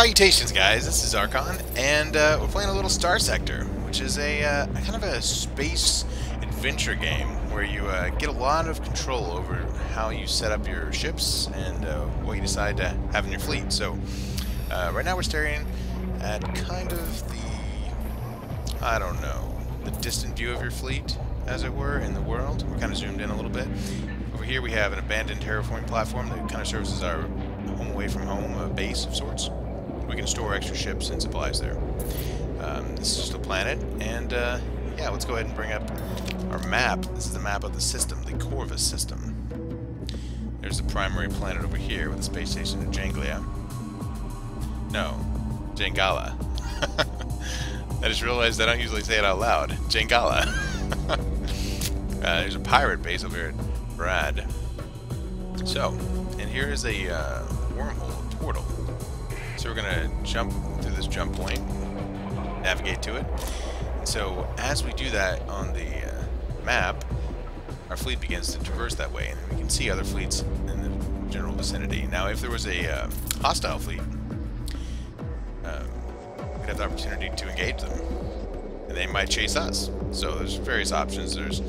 Salutations, guys. This is Zarcon, and we're playing a little Starsector, which is a kind of a space adventure game where you get a lot of control over how you set up your ships and what you decide to have in your fleet. So right now we're staring at kind of the, I don't know, the distant view of your fleet, as it were, in the world. We're kind of zoomed in a little bit. Over here we have an abandoned terraforming platform that kind of serves as our home away from home base of sorts. We can store extra ships and supplies there. This is just a planet, and yeah, let's go ahead and bring up our map. This is the map of the system, the Corvus system. There's the primary planet over here with the space station in Janglia. No, Jangala. I just realized I don't usually say it out loud. Jangala. There's a pirate base over here at Brad. So, and here is a wormhole, a portal. So we're going to jump through this jump point, navigate to it. So as we do that on the map, our fleet begins to traverse that way, and we can see other fleets in the general vicinity. Now, if there was a hostile fleet, we'd have the opportunity to engage them, and they might chase us. So there's various options. There's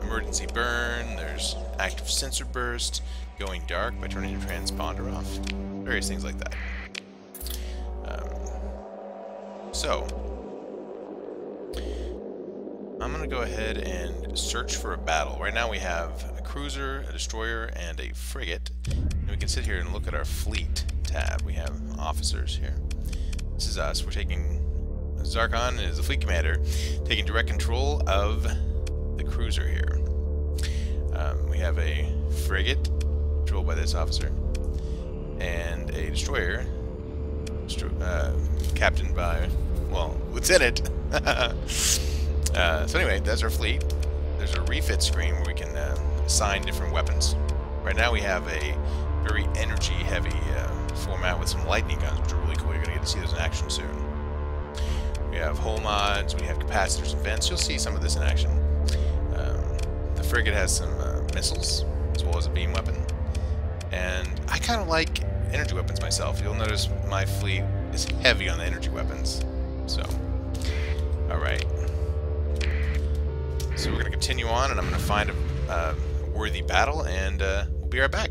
emergency burn, there's active sensor burst, going dark by turning your transponder off, various things like that. So I'm going to go ahead and search for a battle. Right now we have a cruiser, a destroyer, and a frigate. And we can sit here and look at our fleet tab. We have officers here. This is us. We're taking... Zarcon is the fleet commander, taking direct control of the cruiser here. We have a frigate, controlled by this officer, and a destroyer, captained by, well, lieutenant. So anyway, that's our fleet. There's a refit screen where we can assign different weapons. Right now we have a very energy-heavy format with some lightning guns, which are really cool. You're going to get to see those in action soon. We have hull mods, we have capacitors and vents. You'll see some of this in action. The frigate has some missiles, as well as a beam weapon. And I kind of like energy weapons myself. You'll notice my fleet is heavy on the energy weapons. So, alright. So we're going to continue on, and I'm going to find a worthy battle, and we'll be right back.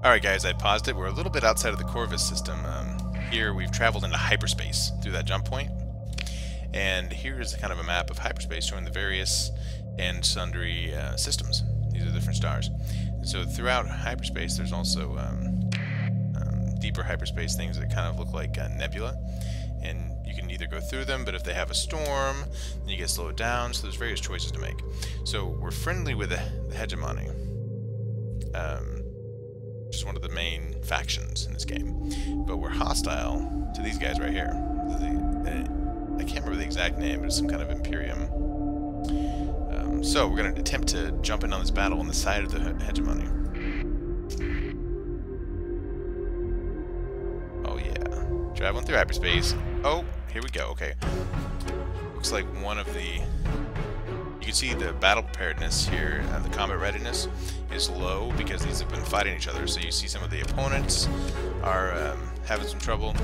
Alright guys, I paused it. We're a little bit outside of the Corvus system. Here we've traveled into hyperspace through that jump point. And here's kind of a map of hyperspace showing the various and sundry systems. These are different stars. So throughout hyperspace there's also deeper hyperspace things that kind of look like nebula. And you can either go through them, but if they have a storm, then you get slowed down. So there's various choices to make. So we're friendly with the hegemony. Just one of the main factions in this game. But we're hostile to these guys right here. I can't remember the exact name, but it's some kind of Imperium. So we're going to attempt to jump in on this battle on the side of the hegemony. Oh yeah. Traveling through hyperspace. Oh, here we go. Okay. Looks like one of the... You can see the battle preparedness here, the combat readiness is low because these have been fighting each other. So you see some of the opponents are having some trouble,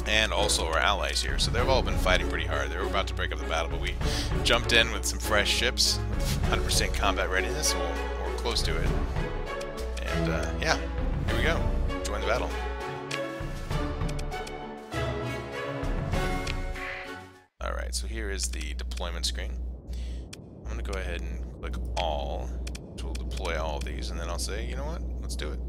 and also our allies here. So they've all been fighting pretty hard. They were about to break up the battle, but we jumped in with some fresh ships, 100% combat readiness, or close to it. And yeah, here we go. Join the battle. Alright, so here is the deployment screen. I'm going to go ahead and click all, which will deploy all of these, and then I'll say, you know what, let's do it.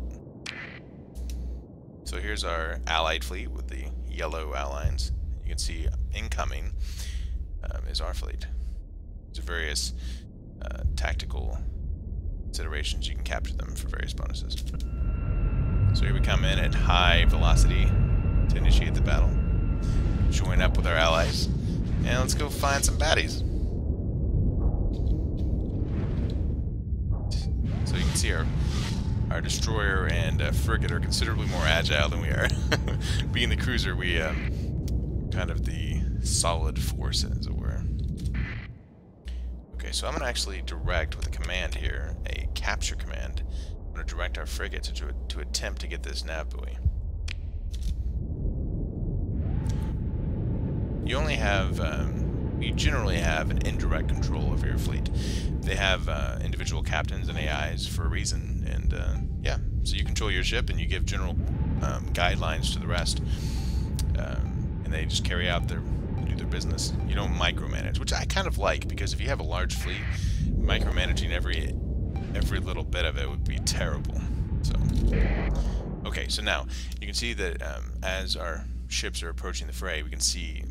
So here's our allied fleet with the yellow outlines. You can see incoming is our fleet. There's various tactical considerations. You can capture them for various bonuses. So here we come in at high velocity to initiate the battle. Join up with our allies, and let's go find some baddies. So you can see our destroyer and frigate are considerably more agile than we are. Being the cruiser, we kind of the solid force, as it were. Okay, so I'm going to actually direct with a command here, a capture command. I'm going going to direct our frigate to attempt to get this nav buoy. You only have, you generally have an indirect control over your fleet. They have individual captains and AIs for a reason, and yeah, so you control your ship and you give general guidelines to the rest, and they just carry out do their business. You don't micromanage, which I kind of like, because if you have a large fleet, micromanaging every little bit of it would be terrible. So, okay, so now you can see that as our ships are approaching the fray, we can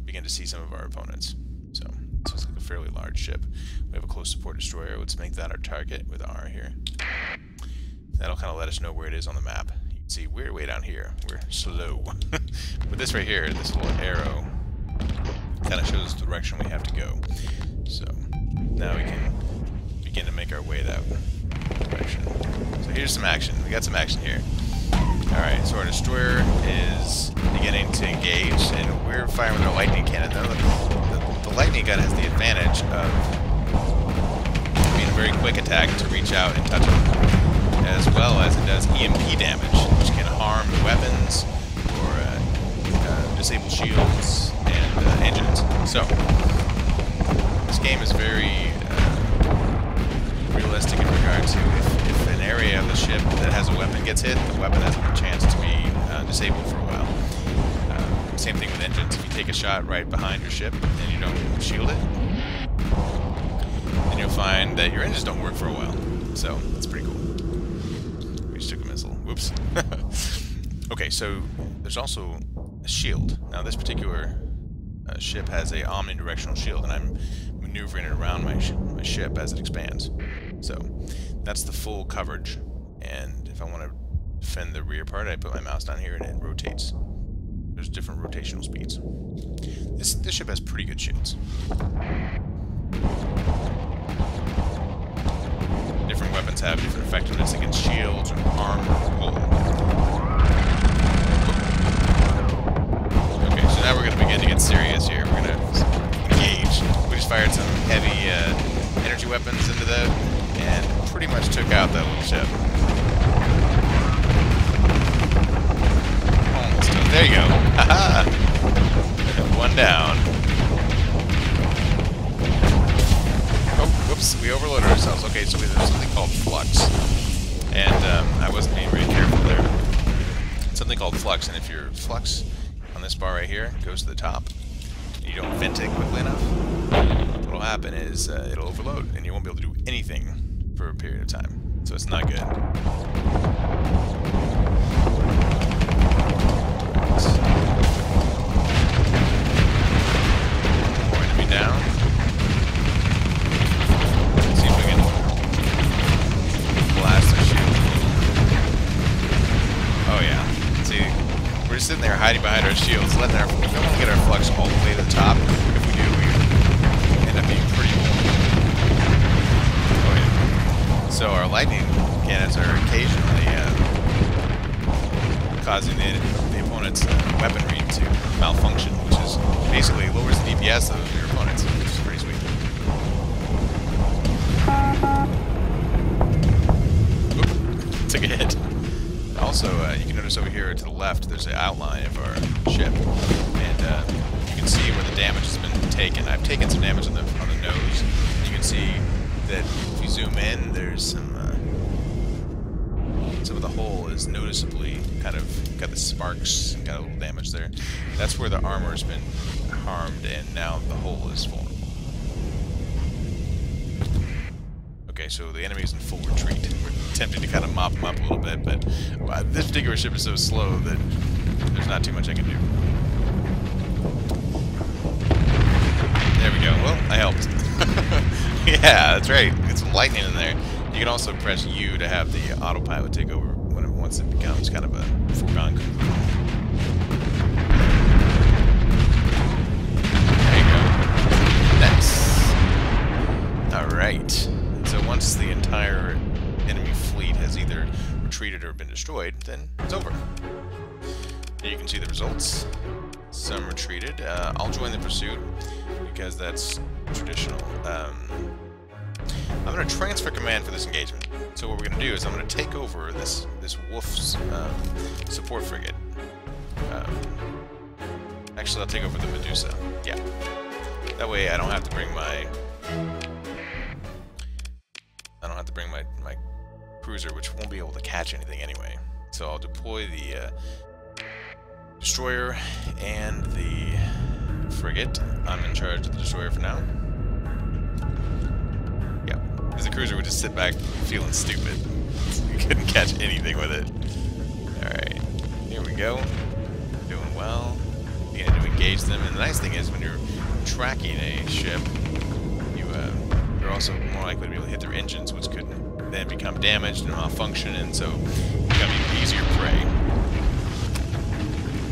begin to see some of our opponents. So this looks like a fairly large ship. We have a close support destroyer. Let's make that our target with R here. That'll kind of let us know where it is on the map. You can see we're way down here. We're slow. But this right here, this little arrow, kind of shows us the direction we have to go. So now we can begin to make our way that direction. So here's some action. We got some action here. Alright, so our destroyer is beginning to engage, and we're firing with our lightning cannon. The lightning gun has the advantage of being a very quick attack to reach out and touch them, as well as it does EMP damage, which can harm weapons or disable shields and engines. So, this game is very realistic in regard to if an area of the ship that has a weapon gets hit, the weapon has a chance to be disabled for a while. Same thing with engines. If you take a shot right behind your ship and you don't shield it, then you'll find that your engines don't work for a while. So that's pretty cool. We just took a missile. Whoops. Okay, so there's also a shield. Now this particular ship has a omnidirectional shield, and I'm maneuvering it around my ship as it expands. So that's the full coverage, and if I want to defend the rear part, I put my mouse down here and it rotates. There's different rotational speeds. This ship has pretty good shields. Different weapons have different effectiveness against shields or armor or hull. Okay, so now we're going to begin to get serious here. We're going to engage. We just fired some heavy energy weapons into that, and pretty much took out that little ship. Almost. There you go. Haha! One down. Oh, whoops. We overloaded ourselves. Okay, so there's something called flux. And I wasn't being very careful there. It's something called flux, and if your flux on this bar right here goes to the top, and you don't vent it quickly enough, what'll happen is it'll overload, and you won't be able to do anything for a period of time. So it's not good. More enemy down. Let's see if we can blast their shield. Oh yeah. See, we're just sitting there hiding behind our shields, letting our. We don't want to get our flux all the way to the top. If we do, we end up being pretty vulnerable. Oh yeah. So our lightning cannons are occasionally causing the opponent's weaponry to malfunction, which is basically lowers the DPS of your opponents, which is pretty sweet. Oop, took a hit. Also, you can notice over here to the left, there's an outline of our ship, and you can see where the damage has been taken. I've taken some damage on the nose. You can see that if you zoom in, there's some of the hull is noticeably kind of got the sparks, got a little damage there. That's where the armor's been harmed, and now the hull is vulnerable. Okay, so the enemy's in full retreat. We're attempting to kind of mop them up a little bit, but this particular ship is so slow that there's not too much I can do. There we go. Well, I helped. Yeah, that's right. Get some lightning in there. You can also press U to have the autopilot take over once it becomes kind of a foregone conclusion. There you go. Nice. Alright. So once the entire enemy fleet has either retreated or been destroyed, then it's over. Here you can see the results. Some retreated. I'll join the pursuit because that's traditional. I'm going going to transfer command for this engagement. So what we're going to do is I'm going to take over this Wolf's support frigate. Actually, I'll take over the Medusa. Yeah. That way I don't have to bring my cruiser, which won't be able to catch anything anyway. So I'll deploy the destroyer and the frigate. I'm in charge of the destroyer for now. Yeah, because the cruiser would just sit back feeling stupid. You couldn't catch anything with it. Alright, here we go. Doing well. Beginning to engage them. And the nice thing is when you're tracking a ship, you're also more likely to be able to hit their engines, which could then become damaged and malfunction, and so become even easier prey.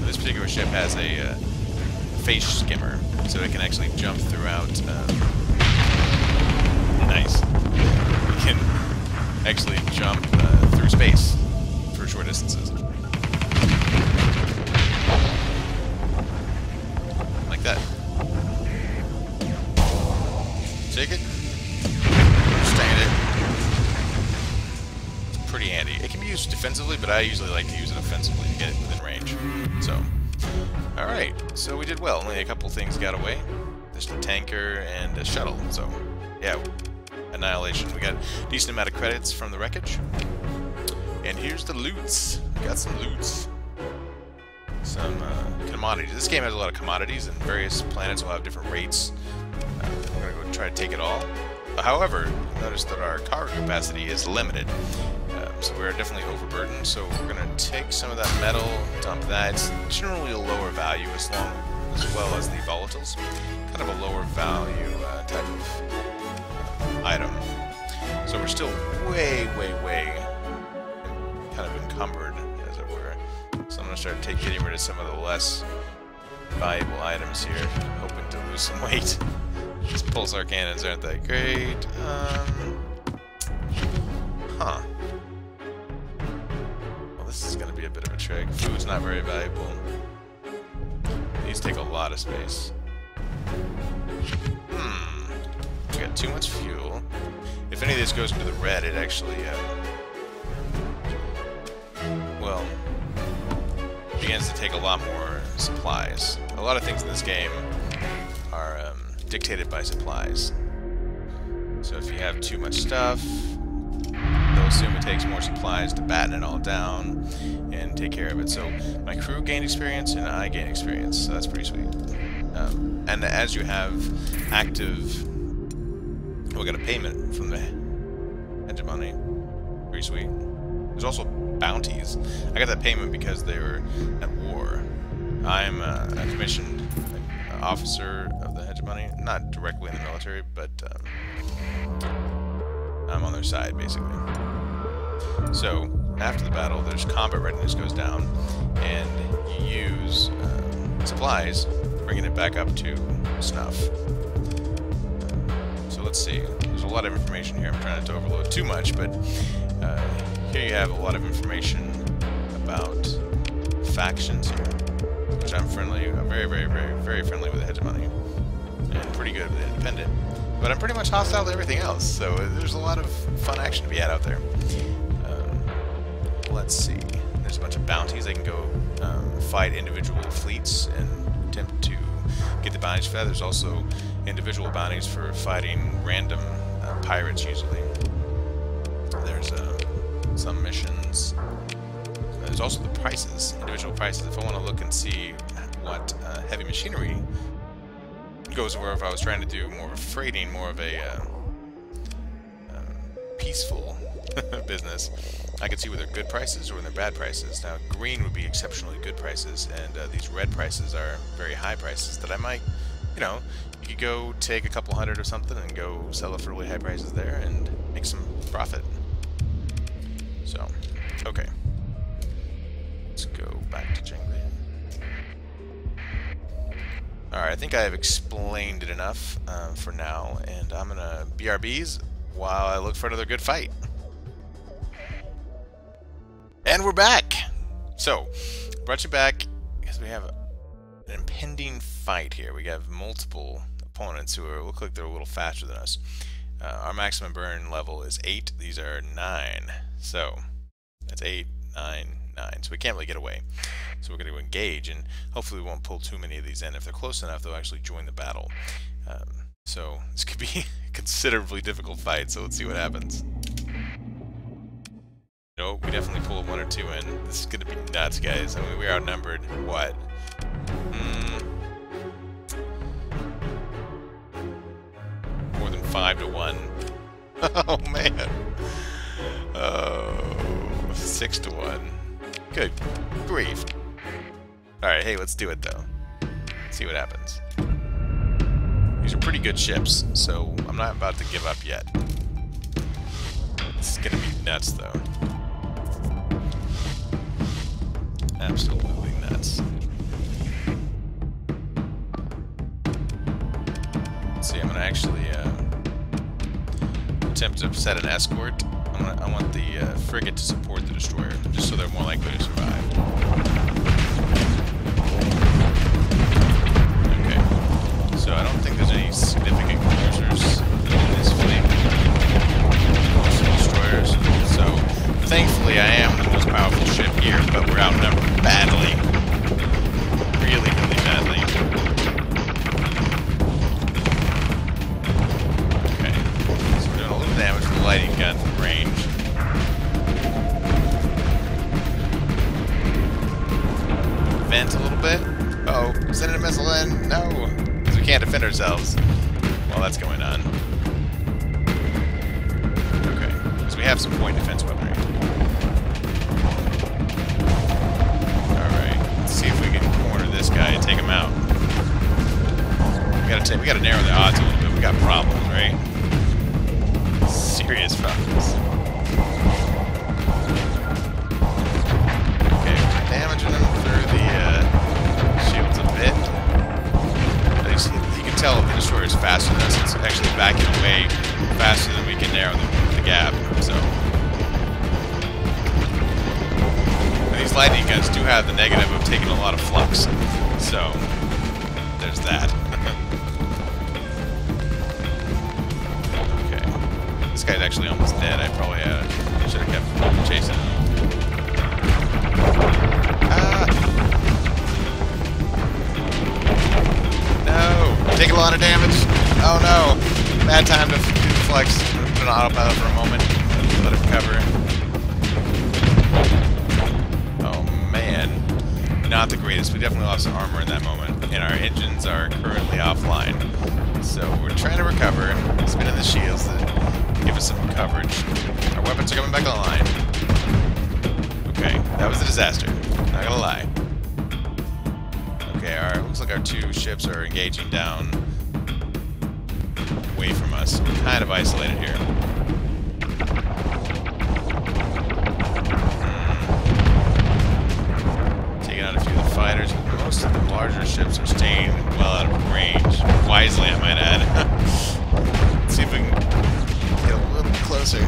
This particular ship has a face skimmer, so it can actually jump throughout. Nice. It can actually jump through space for short distances. Like that. Take it. Understand it. It's pretty handy. It can be used defensively, but I usually like to use it offensively to get it within range. So, alright. So we did well. Only a couple things got away. There's a tanker and a shuttle. So, yeah. Annihilation. We got a decent amount of credits from the wreckage. And here's the loots. We got some loots. Some commodities. This game has a lot of commodities, and various planets will have different rates. We're going to go try to take it all. However, notice that our cargo capacity is limited. So we're definitely overburdened. So we're going to take some of that metal, dump that. It's generally a lower value as well as the volatiles. Kind of a lower value type of item. So we're still way kind of encumbered, as it were. So I'm going to start getting rid of some of the less valuable items here, hoping to lose some weight. These pulsar cannons aren't that great. Huh. Well, this is going to be a bit of a trick. Food's not very valuable. These take a lot of space. We got too much fuel. If any of this goes into the red, it actually, well, begins to take a lot more supplies. A lot of things in this game are dictated by supplies. So if you have too much stuff, they'll assume it takes more supplies to batten it all down and take care of it. So my crew gained experience and I gained experience, so that's pretty sweet. And as you have active, we got a payment from the hegemony. Pretty sweet. There's also bounties. I got that payment because they were at war. I'm a commissioned officer of the hegemony, not directly in the military, but I'm on their side basically. So after the battle, there's combat readiness goes down, and you use supplies, bringing it back up to snuff. So let's see. There's a lot of information here. I'm trying not to overload too much, but here you have a lot of information about factions here, which I'm friendly. I'm very friendly with the hegemony, and pretty good with the independent. But I'm pretty much hostile to everything else. So there's a lot of fun action to be had out there. Let's see. There's a bunch of bounties. I can go fight individual fleets and attempt to get the bounties for that. There's also individual bounties for fighting random pirates usually. There's some missions. There's also the prices, individual prices. If I want to look and see what heavy machinery goes over, if I was trying to do more of a freighting, more of a peaceful business, I could see whether they're good prices or when they're bad prices. Now, green would be exceptionally good prices, and these red prices are very high prices that I might, you know, you could go take a couple hundred or something and go sell it for really high prices there and make some profit. So, okay. Let's go back to Jingli. Alright, I think I have explained it enough for now, and I'm gonna BRBs while I look for another good fight. And we're back! So, brought you back because we have an impending fight here. We have multiple opponents who look like they're a little faster than us. Our maximum burn level is 8. These are 9. So that's 8, 9, 9. So we can't really get away. So we're going to engage, and hopefully we won't pull too many of these in. If they're close enough, they'll actually join the battle. So this could be a considerably difficult fight, so let's see what happens. Nope, we definitely pulled 1 or 2 in. This is going to be nuts, guys. I mean, we're outnumbered. What? More than 5 to 1. Oh, man. Oh, 6 to 1. Good grief. Alright, hey, let's do it, though. See what happens. These are pretty good ships, so I'm not about to give up yet. This is gonna be nuts, though. Absolutely nuts. Let's see, I'm gonna actually attempt to set an escort. I want the frigate to support the destroyer, just so they're more likely to survive. Okay. So I don't think there's any significant cruisers in this fleet. Most destroyers. So thankfully I am the most powerful ship here, but we're outnumbered badly. Really, really badly. Okay. So we're doing a little damage with the lighting gun from range. Vent a little bit. Uh oh, send a missile in. No, because we can't defend ourselves while that's going on. Okay, because we have some point defense weaponry. Alright, let's see if we can corner this guy and take him out. We gotta narrow the odds a little bit. We got problems, right? Serious problems. Okay, damaging them through the shields a bit. You can tell if the destroyer is faster than us. It's actually backing away faster than we can narrow the gap. So and these lightning guns do have the negative of taking a lot of flux. So there's that. Okay, this guy's actually almost dead. I probably should have kept chasing him. No! Take a lot of damage! Oh no! Bad time to do the flex. Put an autopilot for a moment. Let it recover. Oh man. Not the greatest. We definitely lost some armor in that moment. And our engines are currently offline. So we're trying to recover. Spinning the shields that give us some coverage. Our weapons are coming back online. Okay, that was a disaster. Not gonna lie. Okay, looks like our 2 ships are engaging down away from us. We're kind of isolated here. Taking out a few of the fighters, but most of the larger ships are staying well out of range. Wisely, I might add. Let's see if we can get a little closer.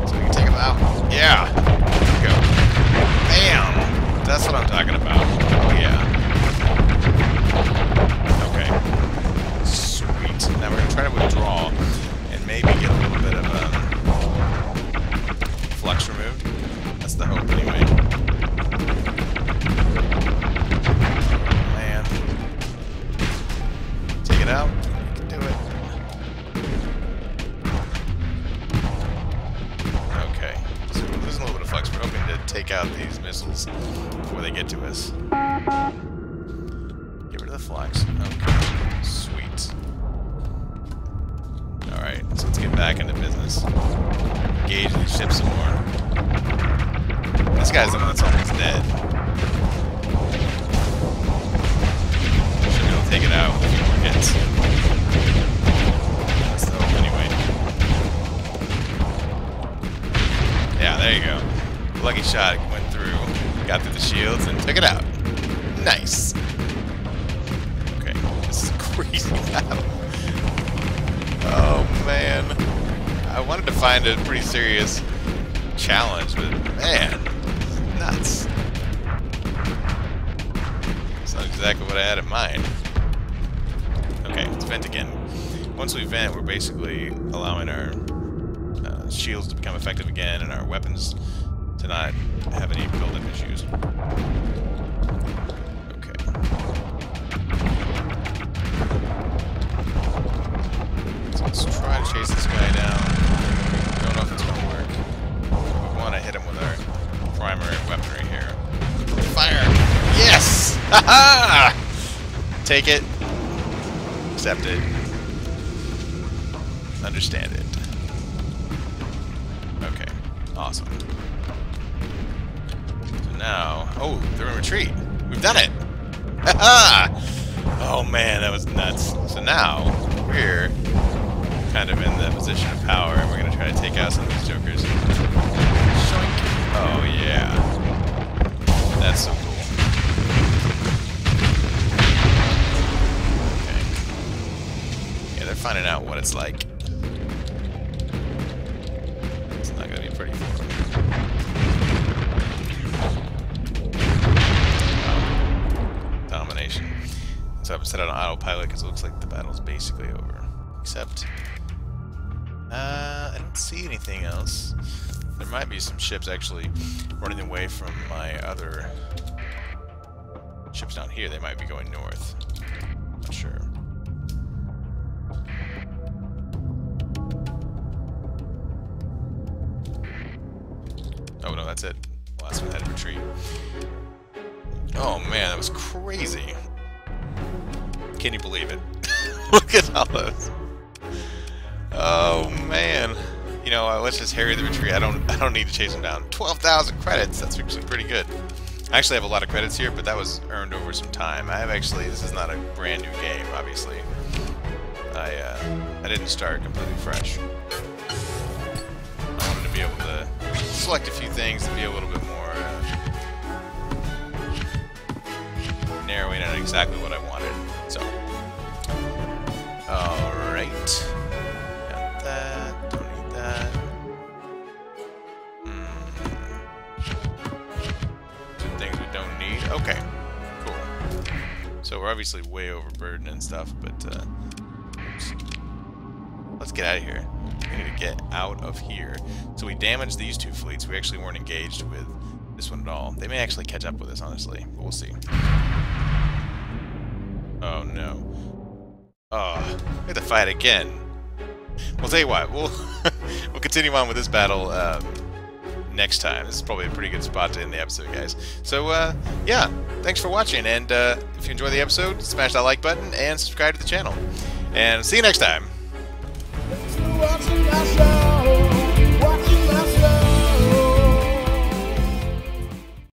So we can take them out. Yeah! There we go. Bam! That's what I'm talking about. Oh yeah. Okay. Sweet. Now we're gonna try to withdraw and maybe get a little bit of flux removed. That's the hope anyway. Man. Take it out. You can do it. Okay. So we're losing a little bit of flux. We're hoping to take out these missiles before they get to us. Get rid of the flux. Okay. Sweet. Alright, so let's get back into business. Engage these ships some more. This guy's the one that's almost dead. Should be able to take it out with a few more hits. That's the hope anyway. Yeah, there you go. Lucky shot went through, got through the shields, and took it out. Nice. Okay, this is a crazy battle. Oh man, I wanted to find a pretty serious challenge, but man, this is nuts. It's not exactly what I had in mind. Okay, let's vent again. once we vent, we're basically allowing our shields to become effective again and our weapons to not have any build-up issues. Okay. So let's try to chase this guy down. Don't know if it's going to work. We want to hit him with our primary weaponry here. Fire! Yes! Ha-ha! Take it. Accept it. Understand it. Okay. Awesome. So now... Oh, they're in retreat. We've done it! Ha-ha! Oh man, that was nuts. So now, we're kind of in the position of power, and we're going to try to take out some of these jokers. Oh yeah. That's so cool. Okay. Yeah, they're finding out what it's like. It's not going to be pretty for them. Domination. So I've set it on autopilot because it looks like the battle's basically over. Except, I don't see anything else. There might be some ships actually running away from my other ships down here. They might be going north. Not sure. Oh no, that's it. Last one had to retreat. Oh man, that was crazy. Can you believe it? Look at all those. Oh man. You know, let's just harry the retreat. I don't need to chase them down. 12,000 credits. That's actually pretty good. I actually have a lot of credits here, but that was earned over some time. I have actually. This is not a brand new game, obviously. I didn't start completely fresh. I wanted to be able to select a few things to be a little bit more narrowing on exactly what I wanted. So, all right. Got that. Some things we don't need. Okay, cool. So we're obviously way overburdened and stuff, but let's get out of here. We need to get out of here. So we damaged these two fleets. We actually weren't engaged with this one at all. They may actually catch up with us, honestly, but we'll see. Oh no. Oh, we have to fight again. We'll tell you what, we'll continue on with this battle next time. This is probably a pretty good spot to end the episode, guys. So, yeah, thanks for watching, and if you enjoyed the episode, smash that like button and subscribe to the channel. And see you next time.